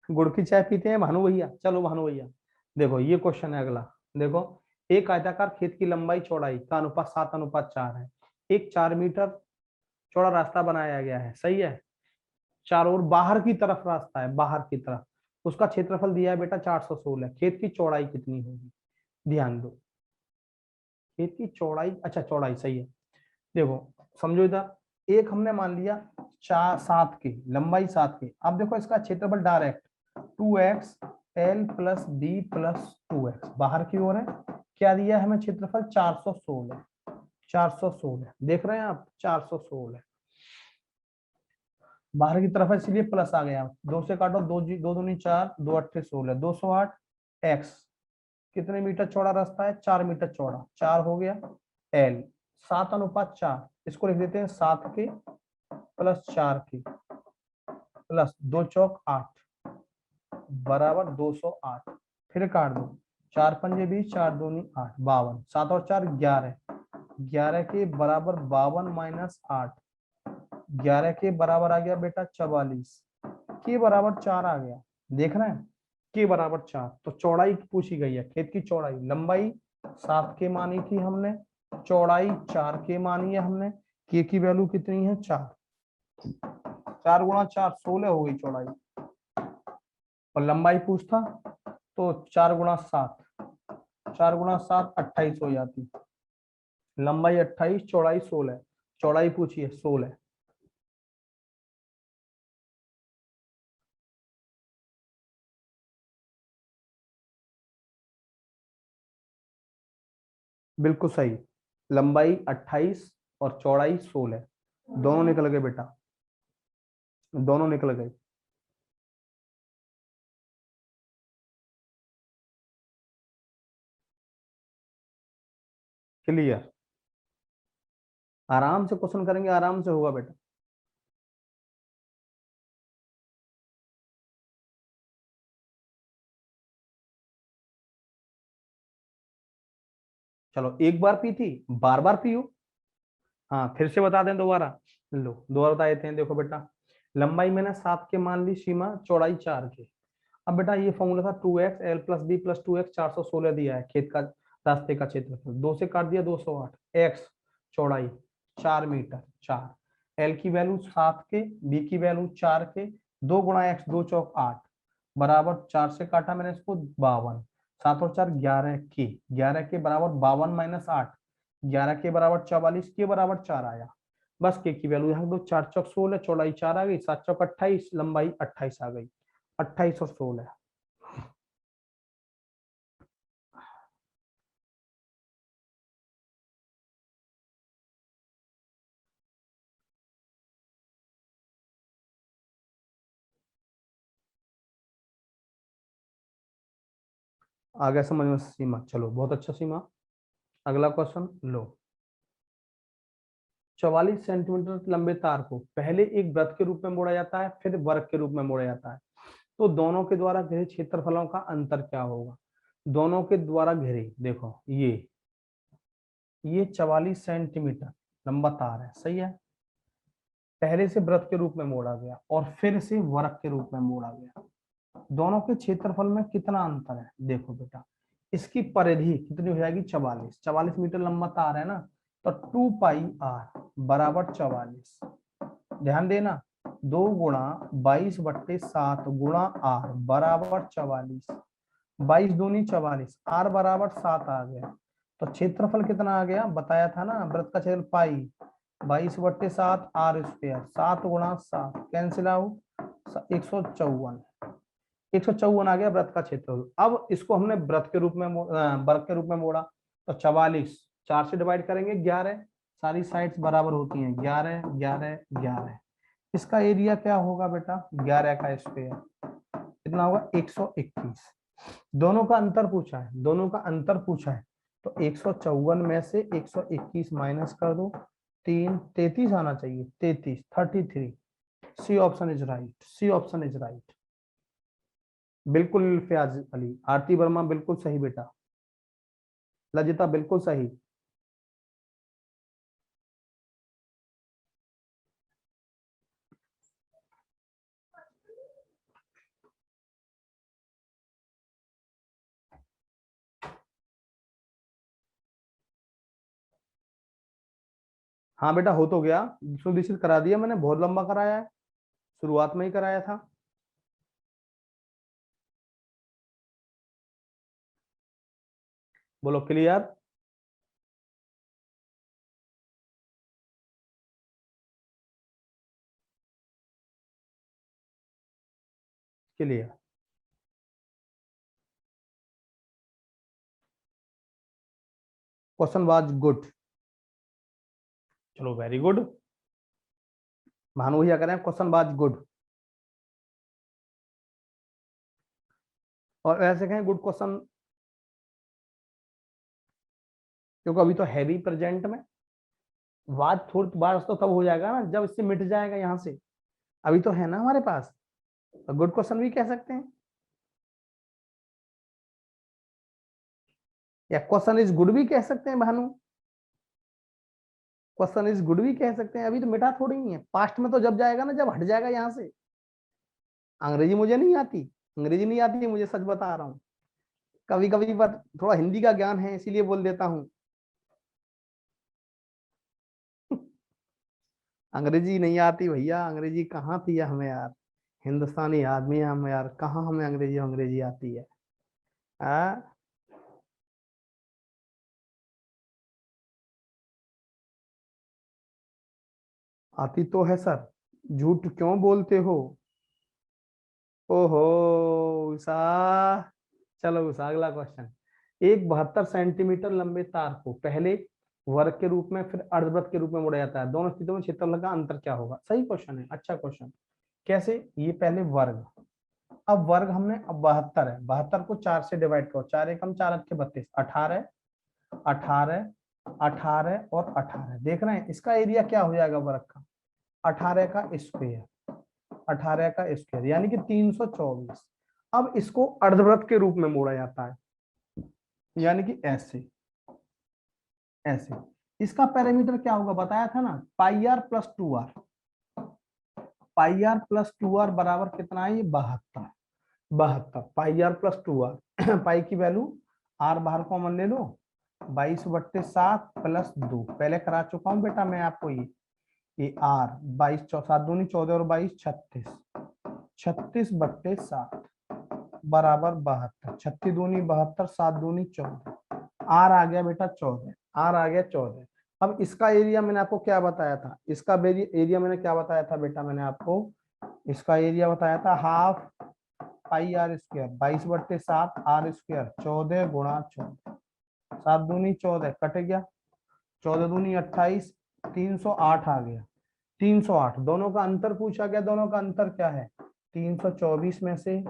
गुड़ की चाय पीते हैं भानु भैया? चलो भानु भैया, देखो ये क्वेश्चन है अगला। देखो, एक आयताकार खेत की लंबाई चौड़ाई का अनुपात 7:4 है। एक 4 मीटर चौड़ा रास्ता बनाया गया है, सही है। चारों ओर बाहर की तरफ रास्ता है, बाहर की तरफ। उसका क्षेत्रफल दिया है बेटा 416। खेत की चौड़ाई कितनी होगी? ध्यान दो, खेत की चौड़ाई, अच्छा चौड़ाई सही है। देखो समझो इधर, एक हमने मान लिया 4 7 की लंबाई, 7 की। अब देखो इसका क्षेत्रफल direct 2x l + b + 2x बाहर की ओर है। क्या दिया है हमें क्षेत्रफल? 416। 416 देख रहे हैं आप, 416 बाहर की तरफ है, इसलिए प्लस आ गया। दो से काटो, दो जी दो दूनी 4, 2 × 8 = 16, 208। एक्स कितने मीटर चौड़ा रास्ता है? 4 मीटर चौड़ा, 4 हो गया। एल 7:4, इसको लिख देते हैं 7 के + 4 के प्लस 2 चौक 8 बराबर 208। फिर काट दो, 4 पंजे 20, 4 दूनी 8, 52। 7 और 4 11, 11 के बराबर 52 - 8, 11 के बराबर आ गया बेटा 44, के बराबर 4 आ गया। देख रहे हैं, के बराबर 4। तो चौड़ाई पूछी गई है, खेत की चौड़ाई। लंबाई 7 के मानी थी हमने, चौड़ाई 4 के मानी है हमने। के की वैल्यू कितनी है? 4। 4 × 4 16 हो गई चौड़ाई, और लंबाई पूछता तो 4 × 7, 4 × 7 28 हो जाती। लंबाई 28, चौड़ाई 16, चौड़ाई पूछी है 16। बिल्कुल सही, लंबाई 28 और चौड़ाई 16, दोनों निकल गए बेटा, दोनों निकल गए। क्लियर। आराम से क्वेश्चन करेंगे, आराम से होगा बेटा। चलो एक बार पी थी, बार बार पियो। हाँ फिर से बता दें दोबारा, लो दोबारा बता देते हैं। देखो बेटा, लंबाई मैंने 7 के मान ली सीमा, चौड़ाई 4 के। अब बेटा ये फॉर्मूला था 2x l + b + 2x, 416 दिया है खेत का रास्ते का क्षेत्रफल। 2 से काट दिया 208। एक्स चौड़ाई 4 मीटर 4, एल की वैल्यू 7 के, बी की वैल्यू 4 के, 2 × x 2 चौक 8 बराबर 4 से काटा मैंने इसको 52। 7 और 4 11 के, 11 के बराबर 52 - 8, 11 के बराबर 44, के बराबर 4 आया। बस के की वैल्यू यहाँ दो, 4 चौक 16, चौड़ाई 4 आ गई, 7 चौक 28, लंबाई 28 आ गई। 28 और 16। आ गया समझ में सीमा? चलो बहुत अच्छा सीमा। अगला क्वेश्चन लो। 44 सेंटीमीटर लंबे तार को पहले एक वृत्त के रूप में मोड़ा जाता है, फिर वर्ग के रूप में मोड़ा जाता है, तो दोनों के द्वारा घिरे क्षेत्रफलों का अंतर क्या होगा? दोनों के द्वारा घिरे, देखो ये 44 सेंटीमीटर लंबा तार है, सही है। पहले से वृत्त के रूप में मोड़ा गया और फिर से वर्ग के रूप में मोड़ा गया। दोनों के क्षेत्रफल में कितना अंतर है? देखो बेटा, इसकी परिधि कितनी हो जाएगी? 44। 44 मीटर लंबा तार है ना, तो 2 पाई आर बराबर 44। ध्यान देना, 2 गुणा 22/7 गुणा आर बराबर 44। 22 दूनी 44, आर बराबर 7 आ गया। तो क्षेत्रफल कितना आ गया? बताया था ना, वृत्त का क्षेत्र पाई 22/7 आर स्क्वायर, 7 गुणा 7 कैंसिल आउट, 154। 154 आ गया वृत्त का क्षेत्रफल। अब इसको हमने वृत्त के रूप में वर्ग के रूप में मोड़ा, तो 44 4 से डिवाइड करेंगे 11, सारी साइड्स बराबर होती हैं, 11 11 11। इसका एरिया क्या होगा बेटा? 11 का स्क्वायर कितना होगा? 121। दोनों का अंतर पूछा है, दोनों का अंतर पूछा है, तो 154 में से 121 माइनस कर दो, 33 आना चाहिए, 33 33। C option is right, C option is right. बिल्कुल फयाज अली, आरती वर्मा बिल्कुल सही बेटा, लजिता बिल्कुल सही। हाँ बेटा हो तो गया, सुनिश्चित करा दिया मैंने, बहुत लंबा कराया है, शुरुआत में ही कराया था। बोलो clear. Clear. Question was good. चलो वेरी गुड, भानु भैया करें क्वेश्चन वाज गुड, और ऐसे कहें गुड क्वेश्चन, क्योंकि अभी तो है भी प्रेजेंट में। बात थोड़ी बात तो तब हो जाएगा ना जब इससे मिट जाएगा यहाँ से, अभी तो है ना हमारे पास, तो गुड क्वेश्चन भी कह सकते हैं, या क्वेश्चन इज गुड भी कह सकते हैं भानु, क्वेश्चन इज गुड भी कह सकते हैं, अभी तो मिटा थोड़ी ही है, पास्ट में तो जब जाएगा ना, जब हट जाएगा यहाँ से। अंग्रेजी मुझे नहीं आती, अंग्रेजी नहीं आती मुझे, सच बता रहा हूँ, कभी कभी पर थोड़ा हिंदी का ज्ञान है इसीलिए बोल देता हूँ। अंग्रेजी नहीं आती भैया, अंग्रेजी कहाँ थी हमें यार, हिंदुस्तानी आदमी है हम यार, कहाँ हमें अंग्रेजी अंग्रेजी आती है। आ? आती तो है सर, झूठ क्यों बोलते हो? ओहो उषा, चलो उषा अगला क्वेश्चन। एक 72 सेंटीमीटर लंबे तार को पहले वर्ग के रूप में फिर अर्धवृत्त के रूप में मोड़ा जाता है, दोनों स्थितियों में क्षेत्रफल का अंतर क्या होगा? सही क्वेश्चन है, अच्छा क्वेश्चन। कैसे? ये पहले वर्ग, अब वर्ग हमने, अब 72 है, 72 को 4 से डिवाइड करो, 4 एकम 4 अट्ठे 32, 18 18 18 और 18 देख रहे हैं, इसका एरिया क्या हो जाएगा वर्ग का? 18 का स्क्वायर, 18 का स्क्वायर यानी कि 324। अब इसको अर्धवृत्त के रूप में मोड़ा जाता है, यानी कि ऐसे ऐसे। इसका पैरामीटर क्या होगा बताया था ना, pi R plus 2 R, pi R plus 2 R बराबर कितना है? ये 72, 72 pi R plus 2 R. Pi की वैल्यू आर बाहर कॉमन ले लो, 22/7 प्लस 2 पहले करा चुका हूं बेटा मैं आपको, ये आर 22 7 दूनी 14 और 22 36, 36/7 बराबर 72, 36 दूनी 72, 7 दूनी 14, आर आ गया बेटा 14, आर आ गया 14। अब इसका एरिया मैंने आपको क्या बताया था? इसका एरिया मैंने क्या बताया था बेटा? मैंने आपको इसका एरिया बताया था half pi R square, 22/7 R square, 14 गुणा 14, 7 दूनी 14 कट गया, 14 दूनी 28, 308 आ गया, 308। दोनों का अंतर पूछा गया, दोनों का अंतर क्या है? 324 में से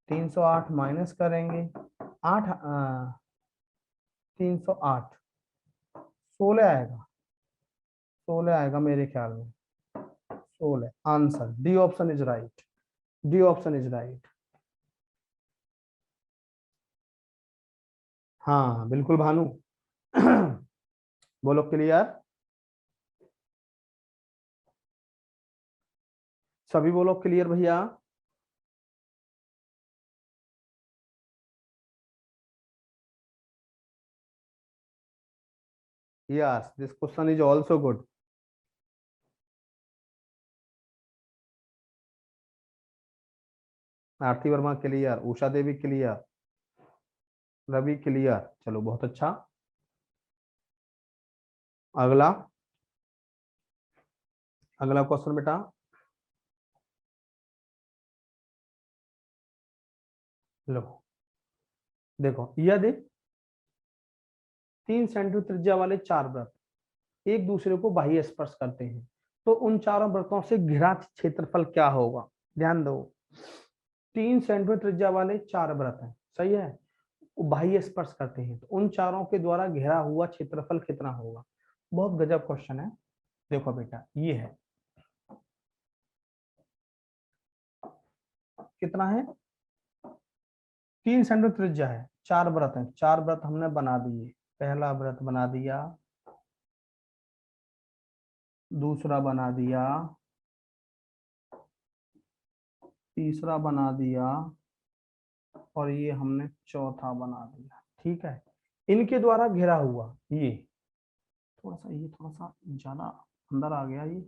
308 माइनस करेंगे, 8 308 16 आएगा, 16 आएगा मेरे ख्याल में, 16 answer D option is right, D option is right. हाँ बिल्कुल भानु। बोलो क्लियर, सभी बोलो क्लियर भैया। Yes this question is also good. Aarti Verma clear, Usha Devi clear, Ravi clear, चलो बहुत अच्छा। अगला, अगला क्वेश्चन बेटा, लो देखो यदि 3 सेंटीमीटर त्रिज्या वाले 4 वृत्त एक दूसरे को बाह्य स्पर्श करते हैं तो उन चारों वृत्तों से घिरा क्षेत्रफल क्या होगा। ध्यान दो, 3 सेंटीमीटर त्रिज्या वाले 4 वृत्त हैं, सही है, वो बाह्य स्पर्श करते हैं तो उन चारों के द्वारा घेरा हुआ क्षेत्रफल कितना होगा। बहुत गजब क्वेश्चन है। देखो बेटा ये है, कितना है, 3 सेंटीमीटर त्रिज्या है, 4 वृत्त हैं, 4 वृत्त हमने बना दिए, पहला वृत्त बना दिया, दूसरा बना दिया, तीसरा बना दिया, और ये हमने चौथा बना दिया। ठीक है, इनके द्वारा घेरा हुआ ये थोड़ा सा, ये थोड़ा सा ज्यादा अंदर आ गया, ये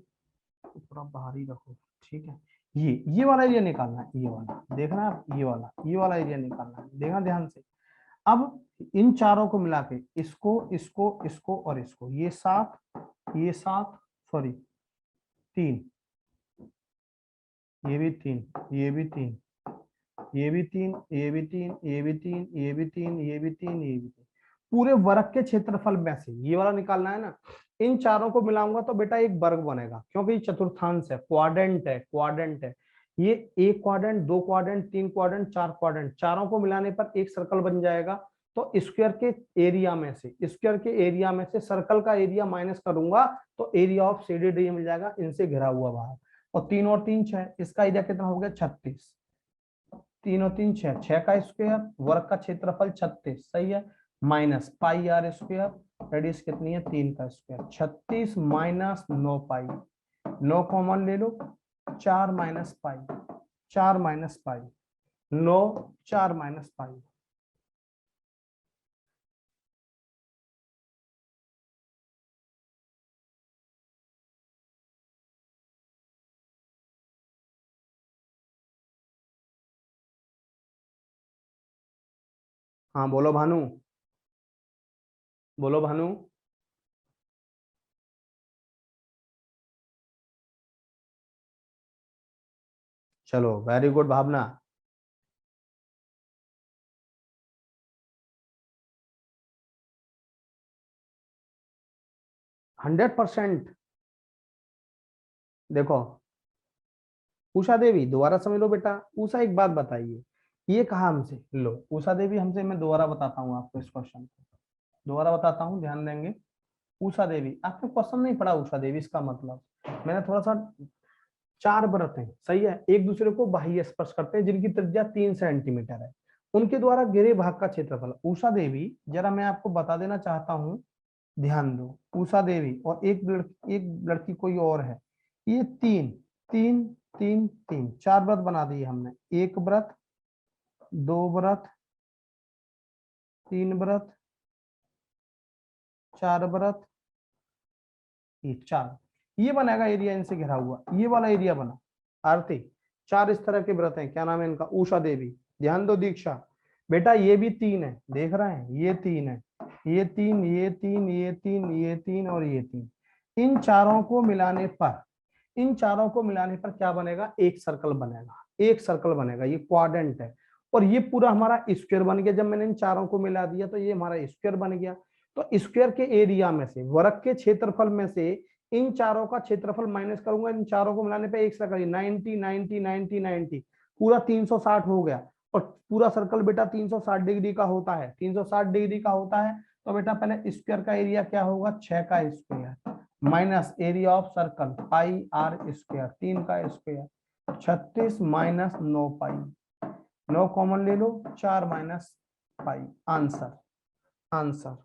तो थोड़ा बाहर ही रखो। ठीक है, ये वाला एरिया निकालना है, ये वाला देखना है, ये वाला एरिया निकालना है, देखना ध्यान से। अब इन चारों को मिला के इसको इसको इसको और इसको, ये 7, ये 7, सॉरी 3, ये भी 3, ये भी 3, ये भी 3, ये भी 3, ये भी 3, ये भी 3, ये भी 3, ये भी 3, पूरे वर्ग के क्षेत्रफल में से ये वाला निकालना है ना। इन चारों को मिलाऊंगा तो बेटा एक वर्ग बनेगा, क्योंकि ये चतुर्थांश है, क्वाड्रेंट है, क्वाड्रेंट है। ये एक क्वाड्रेंट, दो क्वाड्रेंट, तीन क्वाड्रेंट, चार क्वाड्रेंट, चारों को मिलाने पर एक सर्कल बन जाएगा। तो स्क्वायर के एरिया में से, स्क्वायर के एरिया में से सर्कल का एरिया माइनस करूंगा तो एरिया ऑफ शेडेड एरिया मिल जाएगा, इनसे घिरा हुआ बाहर। और 3 और 3 6, इसका एरिया कितना हो गया 36, 3 और 3 6, 6 का स्क्वायर, वर्ग का क्षेत्रफल 36, सही है, minus pi R square, radius कितनी है 3 का स्क्वायर, 36 माइनस 9 पाई, 9 कॉमन ले लो, 4 minus pi, 4 minus pi, 9, 4 minus pi. हाँ बोलो भानु, बोलो भानु। चलो वेरी गुड भावना। 100%। देखो उषा देवी दोबारा समझ लो बेटा, उषा एक बात बताइए, ये कहा हमसे, लो उषा देवी हमसे, मैं दोबारा बताता हूँ आपको इस क्वेश्चन को, दोबारा बताता हूँ, ध्यान देंगे। उषा देवी, आपने क्वेश्चन नहीं पढ़ा उषा देवी, इसका मतलब मैंने थोड़ा सा, 4 वृत्त हैं, सही है, एक दूसरे को बाह्य स्पर्श करते हैं जिनकी त्रिज्या 3 सेंटीमीटर है, उनके द्वारा घेरे भाग का क्षेत्रफल। उषा देवी जरा मैं आपको बता देना चाहता हूँ, ध्यान दो, उषा देवी और एक लड़की कोई और है, ये 3 3 3 3 4 व्रत बना दिए हमने, एक व्रत, दो व्रत, तीन व्रत, चार व्रत, ये 4, ये बनेगा एरिया इनसे घिरा हुआ, ये वाला एरिया बना। आरती, 4 इस तरह के व्रत हैं, क्या नाम है इनका, उषा देवी, ध्यान दो दीक्षा बेटा, ये भी 3 है, देख रहे हैं, ये 3 है, ये 3, ये 3, ये 3, ये 3 और ये 3, इन चारों को मिलाने पर, इन चारों को मिलाने पर क्या बनेगा, एक सर्कल बनेगा, एक सर्कल बनेगा, ये क्वाड्रेंट है, और ये पूरा हमारा स्क्वायर बन गया। जब मैंने इन चारों को मिला दिया तो ये हमारा स्क्वायर बन गया। तो स्क्वायर के एरिया में से, वर्ग के क्षेत्रफल में से इन चारों का क्षेत्रफल माइनस करूंगा, इन चारों को मिलाने पे एक सर्कल, 90 90 90 90, पूरा 360 हो गया। और पूरा सर्कल बेटा 360 डिग्री का होता है, 360 डिग्री का होता है, तो बेटा पहले स्क्वायर का एरिया क्या होगा, 6 का square minus area of circle pi R square, 3 का स्क्वायर 36 माइनस 9 पाई, 9 कॉमन ले लो, 4 minus pi, answer answer.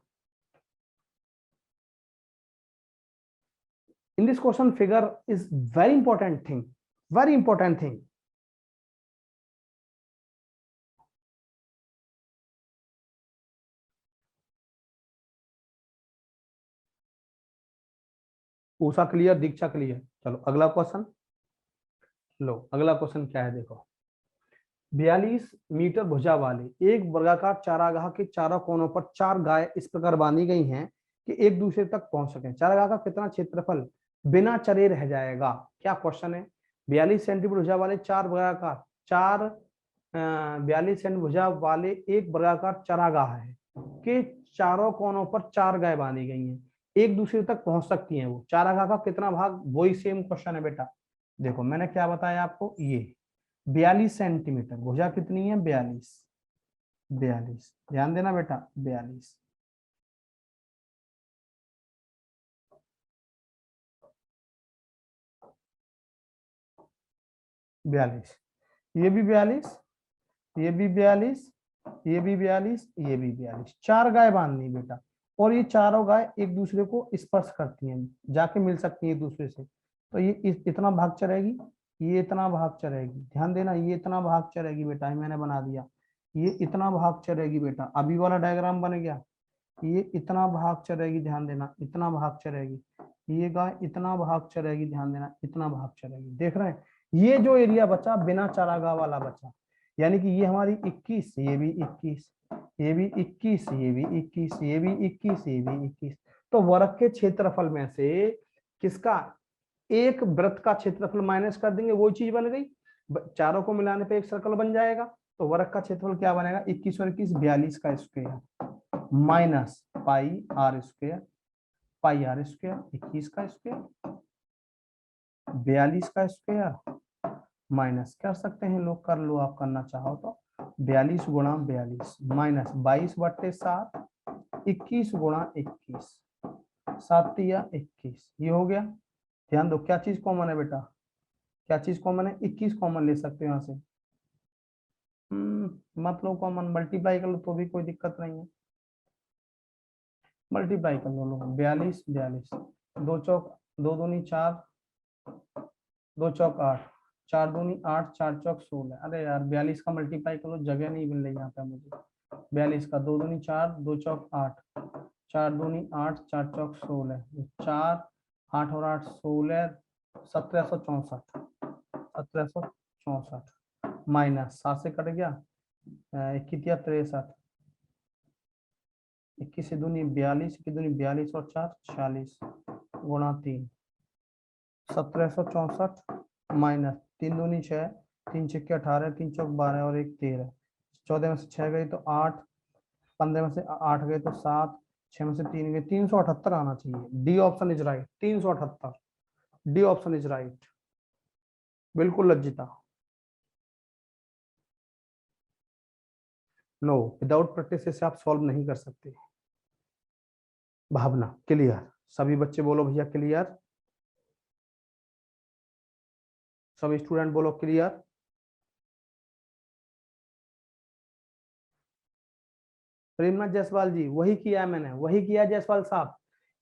In this question, figure is very important thing, very important thing. Usha clear, Diksha clear. चलो अगला question लो, अगला question क्या है देखो। 42 metre भुजा वाले एक वर्गाकार चारागाह के चारों कोनों पर 4 गाय इस प्रकार बांधी गई हैं कि एक दूसरे तक पहुंच सके। चारागाह का कितना क्षेत्रफल बिना चरे रह जाएगा? क्या क्वेश्चन है। 42 सेंटीमीटर भुजा वाले 4 वर्गाकार 42 सेंटीमीटर भुजा वाले एक वर्गाकार चारागाह है कि चारों कोनों पर 4 गाय बांधी गई हैं, एक दूसरे तक पहुंच सकती हैं। वो चारागाह का कितना भाग, वही सेम क्वेश्चन है बेटा। देखो मैंने क्या बताया आपको, ये 42 सेंटीमीटर, भुजा कितनी है 42, 42 ध्यान देना बेटा 42, ये भी 42, ये भी 42, ये भी 42, ये भी 42, 4 गाय बांधनी बेटा। और ये चारों गाय एक दूसरे को स्पर्श करती हैं, जाके मिल सकती हैं एक दूसरे से। तो ये इतना भाग चलेगी, ये इतना भाग चलेगी, ध्यान देना, ये इतना भाग चलेगी बेटा, मैंने बना दिया, ये इतना भाग चलेगी बेटा, अभी वाला डायग्राम बन गया, ये इतना भाग चलेगी, ध्यान देना, इतना भाग चलेगी, ये गाय इतना भाग चलेगी, ध्यान देना, इतना भाग चलेगी। देख रहे हैं, ये जो एरिया बचा बिना चारागाह वाला बचा, यानी कि ये हमारी 21, ये भी 21, ये भी 21, ये भी 21, ये भी 21, ये भी 21। तो वर्ग के क्षेत्रफल में से किसका, एक वृत्त का क्षेत्रफल माइनस कर देंगे, वो चीज बन गई, चारों को मिलाने पे एक सर्कल बन जाएगा। तो वर्ग का क्षेत्रफल क्या बनेगा, 21 और 21 42 का square minus pi R square, pi R square 21 का स्क्वायर 42 का स्क्वायर माइनस कर सकते हैं लोग, कर लो आप करना चाहो तो, 42 गुणा 42 माइनस 22/7 21 गुणा 21 7 या 21, ये हो गया। ध्यान दो क्या चीज कॉमन है बेटा, क्या चीज कॉमन है, 21 कॉमन ले सकते हो यहाँ से, मतलब कॉमन मल्टीप्लाई कर लो तो भी कोई दिक्कत नहीं है, मल्टीप्लाई कर लो लोग, 42 42, 2 चौक 2 दूनी 4, 2 चौक 8, 4 दूनी 8, 4 चौक 16। अरे यार 42 का मल्टीप्लाई कर लो, जगह नहीं मिल रही यहाँ पे मुझे। 42 का 2 दूनी 4, 2 चौक 8, 4 दूनी 8, 4 चौक 16, 4 8 और 8 16, 1764, 1764 माइनस 7 से कट गया, 21 या 63, 21 से दूनी 42, की दूनी 42 और 4 46 गुणा 3 1764 माइनस 3 दूनी 6, 3 छक्के 18, 3 चौक 12 और 1 13, 14 में से 6 गई तो 8, 15 में से 8 गए तो 7, 6 में से 3 गए, 378 आना चाहिए। D option is right, 378, D option is right, बिल्कुल लज्जिता। नो, विदाउट प्रैक्टिस से आप सॉल्व नहीं कर सकते। भावना क्लियर, सभी बच्चे बोलो भैया क्लियर, सभी स्टूडेंट बोलो क्लियर। प्रेमनाथ जायसवाल जी, वही किया है मैंने, वही किया है जायसवाल साहब,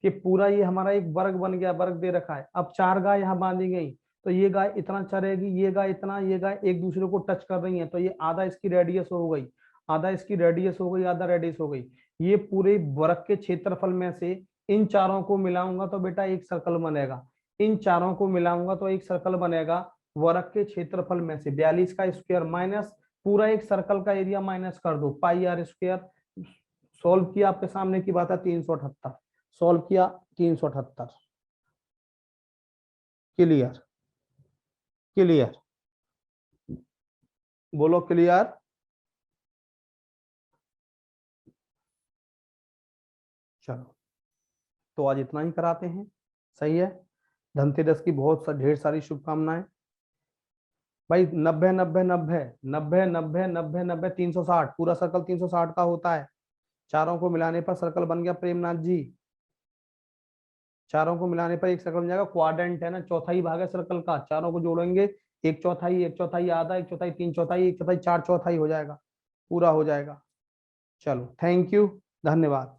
कि पूरा ये हमारा एक वर्ग बन गया, वर्ग दे रखा है। अब 4 गाय यहाँ बांधी गई, तो ये गाय इतना चरेगी, ये गाय इतना, ये गाय एक दूसरे को टच कर रही है, तो ये आधा इसकी रेडियस हो गई, आधा इसकी रेडियस हो गई, आधा रेडियस हो गई। ये पूरे वर्ग के क्षेत्रफल में से इन चारों को मिलाऊंगा तो बेटा एक सर्कल बनेगा, इन चारों को मिलाऊंगा तो एक सर्कल बनेगा। वर्ग के क्षेत्रफल में से 42 का स्क्वायर माइनस पूरा एक सर्कल का एरिया माइनस कर दो, पाई आर स्क्वायर। सॉल्व किया, आपके सामने की बात है, 378 सॉल्व किया, 378 क्लियर, क्लियर, बोलो क्लियर। चलो तो आज इतना ही कराते हैं, सही है। धनतेरस की बहुत ढेर सारी शुभकामनाएं। भाई 90 90 90 90 90 90 90 360, पूरा सर्कल 360 का होता है। चारों को मिलाने पर सर्कल बन गया प्रेमनाथ जी, चारों को मिलाने पर एक सर्कल बन जाएगा। क्वाड्रेंट है ना, चौथाई भाग है सर्कल का, चारों को जोड़ेंगे एक चौथाई, एक चौथाई आधा, एक चौथाई तीन चौथाई, एक चौथाई चार चौथाई हो जाएगा, पूरा हो जाएगा। चलो थैंक यू, धन्यवाद।